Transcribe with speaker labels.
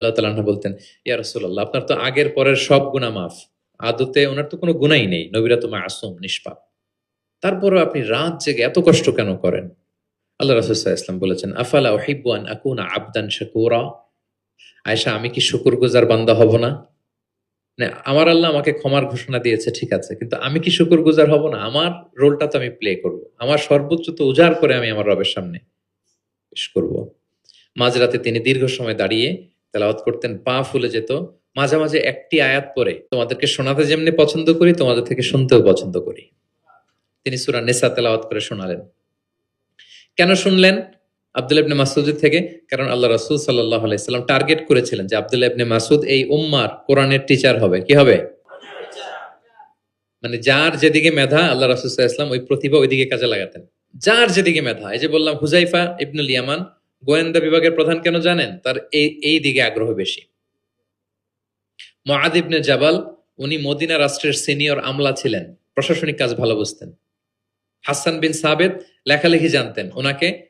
Speaker 1: আল্লাহ তাআলা আনহা বলতেন, ইয়া রাসূলুল্লাহ আপনার তো আগের পরের সব গুনাহ মাফ। আদতে উনার তো কোনো গুনাহই নেই। নবীরা তো মাসুম, নিষ্পাপ। তারপরেও আপনি রাত জেগে এত কষ্ট কেন করেন? আল্লাহ রাসূল সাল্লাল্লাহু আলাইহি ওয়াসাল্লাম বলেছেন, আফালা উহিব্বু আন আকুনা আবদান শাকুরা? আয়েশা আমি কি শুকরগুজার বান্দা হব না? মানে আমার আল্লাহ আমাকে ক্ষমার ঘোষণা দিয়েছে ঠিক আছে। কিন্তু আমি কি শুকরগুজার হব না? আমার রোলটা তো আমি প্লে করব। আমার সর্বোচ্চ তো উজাড় করে আমি আমার রবের সামনে পেশ করব। মাঝরাতে তিনি দীর্ঘ সময় দাঁড়িয়ে তেলাওয়াত করতেন, পা ফুলে যেত। মাঝে, মাঝে একটি আয়াত পড়ে তোমাদেরকে শোনাতে যেমনি পছন্দ করি, তোমাদের থেকে শুনতেও পছন্দ করি। তিনি সূরা নিসা তেলাওয়াত করে শোনালেন। কেন শুনলেন? আব্দুল্লাহ ইবনে মাসউদের থেকে। কারণ আল্লাহ রাসূল সাল্লাল্লাহু আলাইহি সাল্লাম টার্গেট করেছিলেন যে আব্দুল্লাহ ইবনে মাসউদ এই উম্মার কোরআনের টিচার হবে। কি হবে? মানে যার যেদিকে মেধা আল্লাহ রাসূল সাল্লাল্লাহু আলাইহি ওয়াসাল্লাম ওই প্রতিভা ওইদিকে কাজে লাগাতেন। যার যেদিকে মেধা, এই যে বললাম হুযায়ফা ইবনুল ইয়ামান গোয়েন্দা বিভাগের প্রধান কেন জানেন? তার এই দিকে আগ্রহ বেশি। মুআদ ইবনে জাবাল উনি মদিনা রাষ্ট্রের সিনিয়র আমলা ছিলেন। প্রশাসনিক কাজ ভালো বুঝতেন। হাসান বিন সাবেত লেখালেখি জানতেন। উনাকে